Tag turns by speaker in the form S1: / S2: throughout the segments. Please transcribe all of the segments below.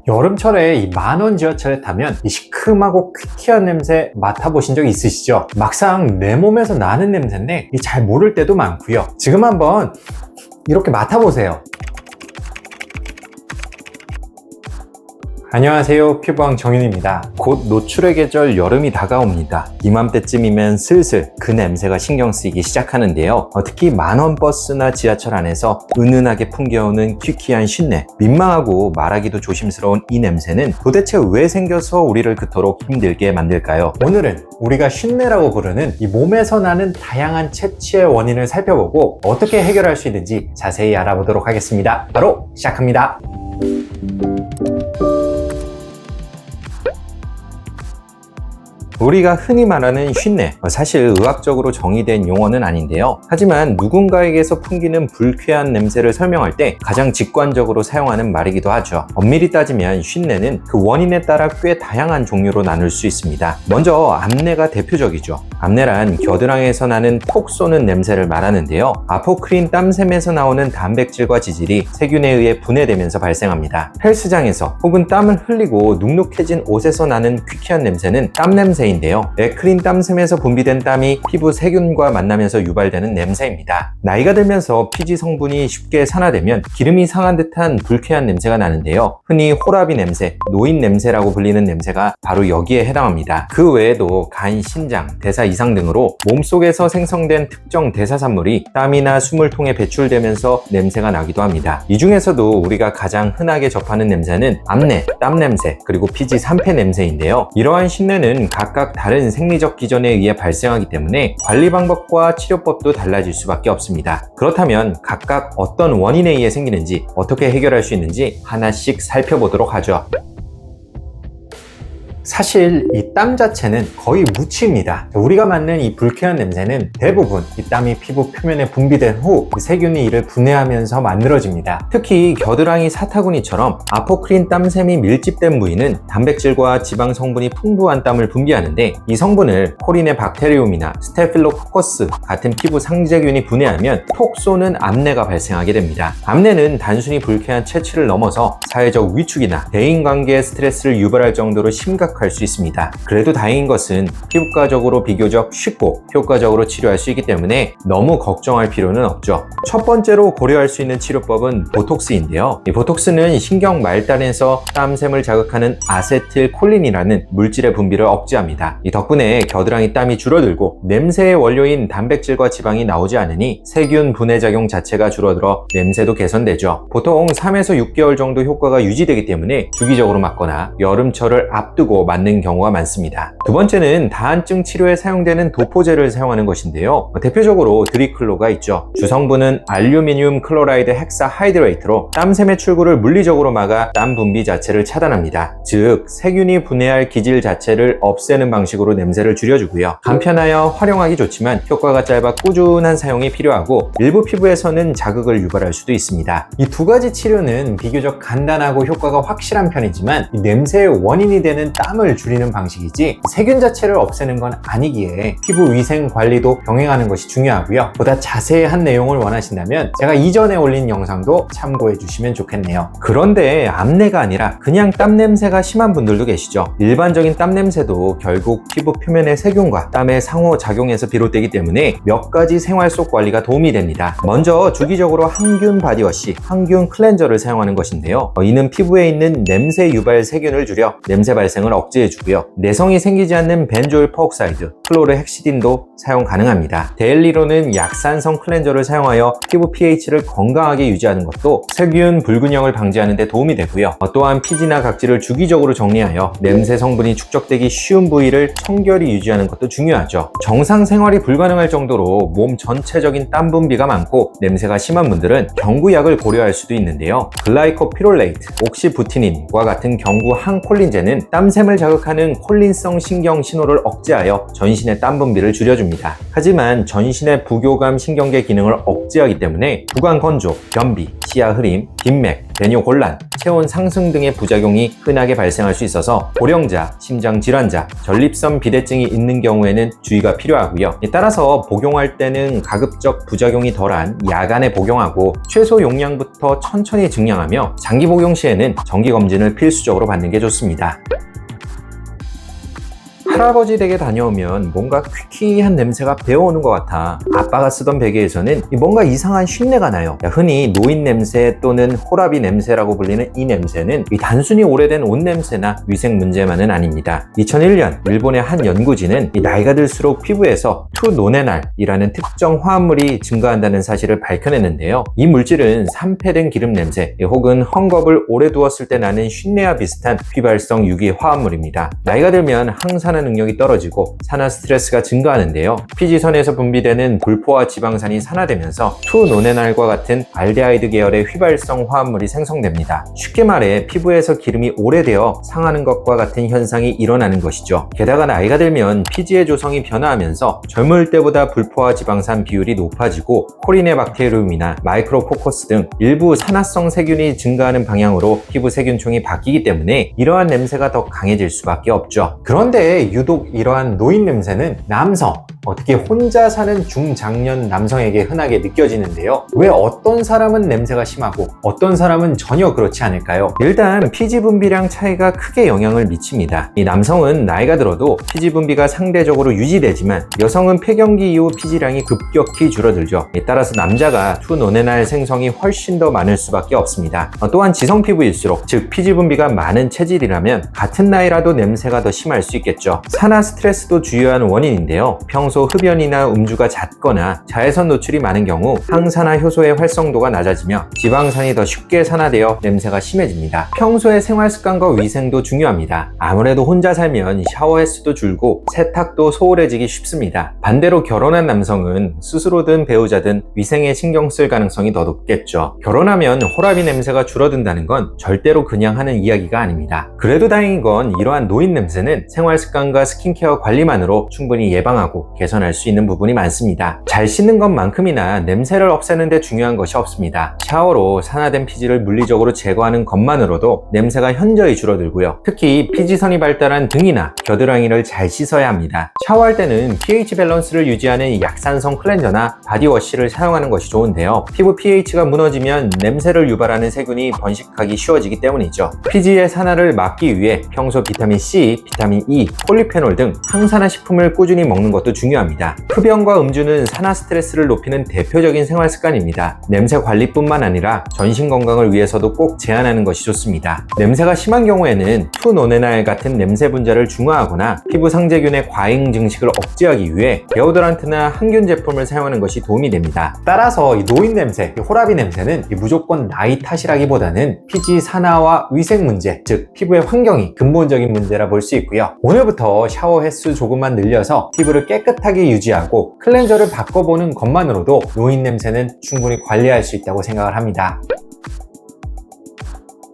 S1: 여름철에 이 만원 지하철에 타면 이 시큼하고 퀴퀴한 냄새 맡아보신 적 있으시죠? 막상 내 몸에서 나는 냄새인데 잘 모를 때도 많고요. 지금 한번 이렇게 맡아보세요. 안녕하세요, 피부왕 정윤입니다. 곧 노출의 계절 여름이 다가옵니다. 이맘때쯤이면 슬슬 그 냄새가 신경 쓰이기 시작하는데요. 특히 만원 버스나 지하철 안에서 은은하게 풍겨오는 퀴퀴한 쉰내, 민망하고 말하기도 조심스러운 이 냄새는 도대체 왜 생겨서 우리를 그토록 힘들게 만들까요? 오늘은 우리가 쉰내라고 부르는 이 몸에서 나는 다양한 채취의 원인을 살펴보고 어떻게 해결할 수 있는지 자세히 알아보도록 하겠습니다. 바로 시작합니다. 우리가 흔히 말하는 쉰내, 사실 의학적으로 정의된 용어는 아닌데요. 하지만 누군가에게서 풍기는 불쾌한 냄새를 설명할 때 가장 직관적으로 사용하는 말이기도 하죠. 엄밀히 따지면 쉰내는 그 원인에 따라 꽤 다양한 종류로 나눌 수 있습니다. 먼저 암내가 대표적이죠. 암내란 겨드랑이에서 나는 톡 쏘는 냄새를 말하는데요. 아포크린 땀샘에서 나오는 단백질과 지질이 세균에 의해 분해되면서 발생합니다. 헬스장에서 혹은 땀을 흘리고 눅눅해진 옷에서 나는 퀴퀴한 냄새는 땀 냄새 인데요. 에크린 땀샘에서 분비된 땀이 피부 세균과 만나면서 유발되는 냄새입니다. 나이가 들면서 피지 성분이 쉽게 산화되면 기름이 상한 듯한 불쾌한 냄새가 나는데요. 흔히 호라비 냄새, 노인 냄새라고 불리는 냄새가 바로 여기에 해당합니다. 그 외에도 간, 신장, 대사 이상 등으로 몸속에서 생성된 특정 대사산물이 땀이나 숨을 통해 배출되면서 냄새가 나기도 합니다. 이 중에서도 우리가 가장 흔하게 접하는 냄새는 암내, 땀 냄새, 그리고 피지 산패 냄새인데요. 이러한 쉰내는 각각 다른 생리적 기전에 의해 발생하기 때문에 관리 방법과 치료법도 달라질 수밖에 없습니다. 그렇다면 각각 어떤 원인에 의해 생기는지, 어떻게 해결할 수 있는지 하나씩 살펴보도록 하죠. 사실 이 땀 자체는 거의 무취입니다. 우리가 맡는 이 불쾌한 냄새는 대부분 이 땀이 피부 표면에 분비된 후 세균이 이를 분해하면서 만들어집니다. 특히 겨드랑이 사타구니처럼 아포크린 땀샘이 밀집된 부위는 단백질과 지방 성분이 풍부한 땀을 분비하는데, 이 성분을 코린의 박테리움이나 스테필로코커스 같은 피부 상재균이 분해하면 톡 쏘는 암내가 발생하게 됩니다. 암내는 단순히 불쾌한 채취를 넘어서 사회적 위축이나 대인관계의 스트레스를 유발할 정도로 심각할 수 있습니다. 그래도 다행인 것은 피부과적으로 비교적 쉽고 효과적으로 치료할 수 있기 때문에 너무 걱정할 필요는 없죠. 첫 번째로 고려할 수 있는 치료법은 보톡스인데요. 이 보톡스는 신경 말단에서 땀샘을 자극하는 아세틸콜린이라는 물질의 분비를 억제합니다. 이 덕분에 겨드랑이 땀이 줄어들고 냄새의 원료인 단백질과 지방이 나오지 않으니 세균 분해 작용 자체가 줄어들어 냄새도 개선되죠. 보통 3에서 6개월 정도 효과가 유지되기 때문에 주기적으로 맞거나 여름철을 앞두고 맞는 경우가 많습니다. 두 번째는 다한증 치료에 사용되는 도포제를 사용하는 것인데요. 대표적으로 드리클로가 있죠. 주성분은 알루미늄 클로라이드 헥사하이드레이트로 땀샘의 출구를 물리적으로 막아 땀 분비 자체를 차단합니다. 즉 세균이 분해할 기질 자체를 없애는 방식으로 냄새를 줄여주고요. 간편하여 활용하기 좋지만 효과가 짧아 꾸준한 사용이 필요하고 일부 피부에서는 자극을 유발할 수도 있습니다. 이 두 가지 치료는 비교적 간단하고 효과가 확실한 편이지만 이 냄새의 원인이 되는 땀을 줄이는 방식이지 세균 자체를 없애는 건 아니기에 피부 위생 관리도 병행하는 것이 중요하고요. 보다 자세한 내용을 원하신다면 제가 이전에 올린 영상도 참고해 주시면 좋겠네요. 그런데 암내가 아니라 그냥 땀 냄새가 심한 분들도 계시죠. 일반적인 땀 냄새도 결국 피부 표면의 세균과 땀의 상호작용에서 비롯되기 때문에 몇 가지 생활 속 관리가 도움이 됩니다. 먼저 주기적으로 항균 바디워시, 항균 클렌저를 사용하는 것인데요. 이는 피부에 있는 냄새 유발 세균을 줄여 냄새 발생을 억제해주고요. 내성이 생기지 않는 벤조일 퍼옥사이드, 클로르헥시딘도 사용 가능합니다. 데일리로는 약산성 클렌저를 사용하여 피부 pH를 건강하게 유지하는 것도 세균 불균형을 방지하는 데 도움이 되고요. 또한 피지나 각질을 주기적으로 정리하여 냄새 성분이 축적되기 쉬운 부위를 청결히 유지하는 것도 중요하죠. 정상 생활이 불가능할 정도로 몸 전체적인 땀 분비가 많고 냄새가 심한 분들은 경구약을 고려할 수도 있는데요. 글라이코피롤레이트, 옥시부티닌과 같은 경구 항콜린제는 땀샘을 자극하는 콜린성 신경 신호를 억제하여 전신의 땀 분비를 줄여줍니다. 하지만 전신의 부교감 신경계 기능을 억제하기 때문에 구강 건조, 변비, 치아 흐림, 빈맥, 배뇨 곤란, 체온 상승 등의 부작용이 흔하게 발생할 수 있어서 고령자, 심장질환자, 전립선 비대증이 있는 경우에는 주의가 필요하고요. 따라서 복용할 때는 가급적 부작용이 덜한 야간에 복용하고 최소 용량부터 천천히 증량하며 장기 복용 시에는 정기검진을 필수적으로 받는 게 좋습니다. 할아버지 댁에 다녀오면 뭔가 퀴퀴한 냄새가 배어오는 것 같아 아빠가 쓰던 베개에서는 뭔가 이상한 쉰내가 나요. 흔히 노인 냄새 또는 호라비 냄새라고 불리는 이 냄새는 단순히 오래된 옷 냄새나 위생 문제만은 아닙니다. 2001년 일본의 한 연구진은 나이가 들수록 피부에서 투노네날이라는 특정 화합물이 증가한다는 사실을 밝혀냈는데요. 이 물질은 산패된 기름 냄새 혹은 헝겊을 오래 두었을 때 나는 쉰내와 비슷한 휘발성 유기 화합물입니다. 나이가 들면 항산화 능력이 떨어지고 산화 스트레스가 증가하는데요. 피지선에서 분비되는 불포화 지방산이 산화되면서 투노네날과 같은 알데하이드 계열의 휘발성 화합물이 생성됩니다. 쉽게 말해 피부에서 기름이 오래되어 상하는 것과 같은 현상이 일어나는 것이죠. 게다가 나이가 들면 피지의 조성이 변화하면서 젊을 때보다 불포화 지방산 비율이 높아지고 코리네박테리움이나 마이크로코커스 등 일부 산화성 세균이 증가하는 방향으로 피부 세균총이 바뀌기 때문에 이러한 냄새가 더 강해질 수밖에 없죠. 그런데 유독 이러한 노인 냄새는 남성, 특히 혼자 사는 중장년 남성에게 흔하게 느껴지는데요. 왜 어떤 사람은 냄새가 심하고 어떤 사람은 전혀 그렇지 않을까요? 일단 피지 분비량 차이가 크게 영향을 미칩니다. 이 남성은 나이가 들어도 피지 분비가 상대적으로 유지되지만 여성은 폐경기 이후 피지량이 급격히 줄어들죠. 따라서 남자가 투노네날 생성이 훨씬 더 많을 수밖에 없습니다. 또한 지성 피부일수록 즉 피지 분비가 많은 체질이라면 같은 나이라도 냄새가 더 심할 수 있겠죠. 산화 스트레스도 주요한 원인인데요. 평소 흡연이나 음주가 잦거나 자외선 노출이 많은 경우 항산화 효소의 활성도가 낮아지며 지방산이 더 쉽게 산화되어 냄새가 심해집니다. 평소의 생활 습관과 위생도 중요합니다. 아무래도 혼자 살면 샤워 횟수도 줄고 세탁도 소홀해지기 쉽습니다. 반대로 결혼한 남성은 스스로든 배우자든 위생에 신경 쓸 가능성이 더 높겠죠. 결혼하면 호라비 냄새가 줄어든다는 건 절대로 그냥 하는 이야기가 아닙니다. 그래도 다행인 건 이러한 노인 냄새는 생활 습관과 스킨케어 관리만으로 충분히 예방하고 개선할 수 있는 부분이 많습니다. 잘 씻는 것만큼이나 냄새를 없애는 데 중요한 것이 없습니다. 샤워로 산화된 피지를 물리적으로 제거하는 것만으로도 냄새가 현저히 줄어들고요. 특히 피지선이 발달한 등이나 겨드랑이를 잘 씻어야 합니다. 샤워할 때는 pH 밸런스를 유지하는 약산성 클렌저나 바디워시를 사용하는 것이 좋은데요. 피부 pH가 무너지면 냄새를 유발하는 세균이 번식하기 쉬워지기 때문이죠. 피지의 산화를 막기 위해 평소 비타민 C, 비타민 E, 폴리페놀 등 항산화 식품을 꾸준히 먹는 것도 중요합니다. 흡연과 음주는 산화 스트레스를 높이는 대표적인 생활 습관입니다. 냄새 관리뿐만 아니라 전신 건강을 위해서도 꼭 제한하는 것이 좋습니다. 냄새가 심한 경우에는 투노네날 같은 냄새 분자를 중화하거나 피부 상재균의 과잉 증식을 억제하기 위해 데오도란트나 항균 제품을 사용하는 것이 도움이 됩니다. 따라서 이 노인 냄새, 호라비 냄새는 무조건 나이 탓이라기보다는 피지 산화와 위생 문제, 즉 피부의 환경이 근본적인 문제라 볼 수 있고요. 오늘부터 샤워 횟수 조금만 늘려서 피부를 깨끗하게 유지하고 클렌저를 바꿔보는 것만으로도 노인 냄새는 충분히 관리할 수 있다고 생각을 합니다.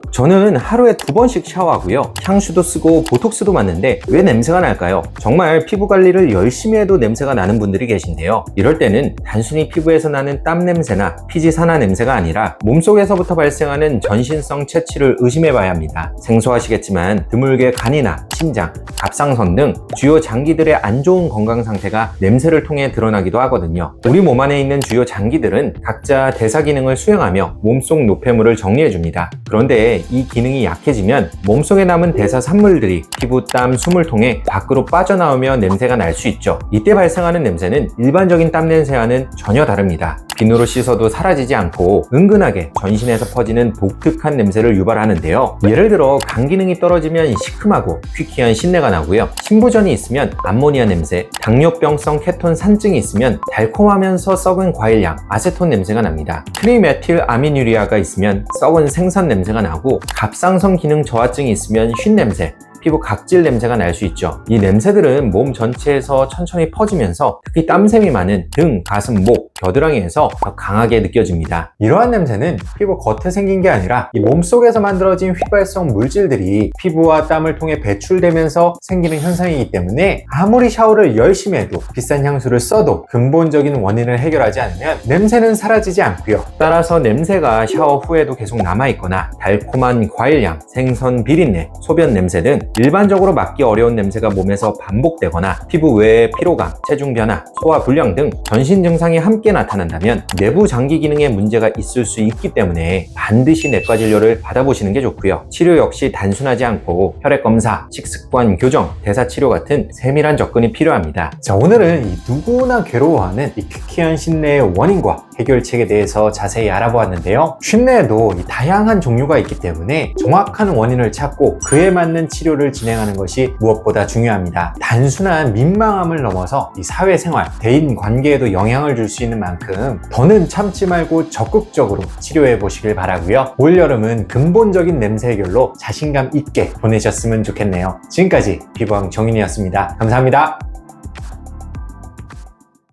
S1: 저는 하루에 2번씩 샤워하고요. 향수도 쓰고 보톡스도 맞는데 왜 냄새가 날까요? 정말 피부 관리를 열심히 해도 냄새가 나는 분들이 계신데요. 이럴 때는 단순히 피부에서 나는 땀 냄새나 피지 산화 냄새가 아니라 몸속에서부터 발생하는 전신성 채취를 의심해 봐야 합니다. 생소하시겠지만 드물게 간이나 심장, 갑상선 등 주요 장기들의 안 좋은 건강 상태가 냄새를 통해 드러나기도 하거든요. 우리 몸 안에 있는 주요 장기들은 각자 대사 기능을 수행하며 몸속 노폐물을 정리해 줍니다. 그런데 이 기능이 약해지면 몸속에 남은 대사 산물들이 피부, 땀, 숨을 통해 밖으로 빠져나오며 냄새가 날 수 있죠. 이때 발생하는 냄새는 일반적인 땀 냄새와는 전혀 다릅니다. 비누로 씻어도 사라지지 않고 은근하게 전신에서 퍼지는 독특한 냄새를 유발하는데요. 예를 들어 간 기능이 떨어지면 시큼하고 퀴퀴한 신내가 나고요. 신부전이 있으면 암모니아 냄새, 당뇨병성 케톤 산증이 있으면 달콤하면서 썩은 과일향, 아세톤 냄새가 납니다. 트리메틸 아미누리아가 있으면 썩은 생선 냄새가 나고 갑상선 기능 저하증이 있으면 쉰 냄새, 피부 각질 냄새가 날 수 있죠. 이 냄새들은 몸 전체에서 천천히 퍼지면서 특히 땀샘이 많은 등, 가슴, 목, 겨드랑이에서 더 강하게 느껴집니다. 이러한 냄새는 피부 겉에 생긴 게 아니라 이 몸속에서 만들어진 휘발성 물질들이 피부와 땀을 통해 배출되면서 생기는 현상이기 때문에 아무리 샤워를 열심히 해도 비싼 향수를 써도 근본적인 원인을 해결하지 않으면 냄새는 사라지지 않고요. 따라서 냄새가 샤워 후에도 계속 남아있거나 달콤한 과일향, 생선 비린내, 소변 냄새 등 일반적으로 맡기 어려운 냄새가 몸에서 반복되거나 피부 외에 피로감, 체중 변화, 소화 불량 등 전신 증상이 함께 나타난다면 내부 장기 기능에 문제가 있을 수 있기 때문에 반드시 내과 진료를 받아보시는 게 좋고요. 치료 역시 단순하지 않고 혈액 검사, 식습관 교정, 대사 치료 같은 세밀한 접근이 필요합니다. 자, 오늘은 이 누구나 괴로워하는 이 퀴퀴한 신내의 원인과 해결책에 대해서 자세히 알아보았는데요. 신내에도 이 다양한 종류가 있기 때문에 정확한 원인을 찾고 그에 맞는 치료를 진행하는 것이 무엇보다 중요합니다. 단순한 민망함을 넘어서 이 사회생활, 대인 관계에도 영향을 줄 수 있는 만큼 더는 참지 말고 적극적으로 치료해 보시길 바라고요. 올여름은 근본적인 냄새 해결로 자신감 있게 보내셨으면 좋겠네요. 지금까지 피부왕 정윤이었습니다. 감사합니다.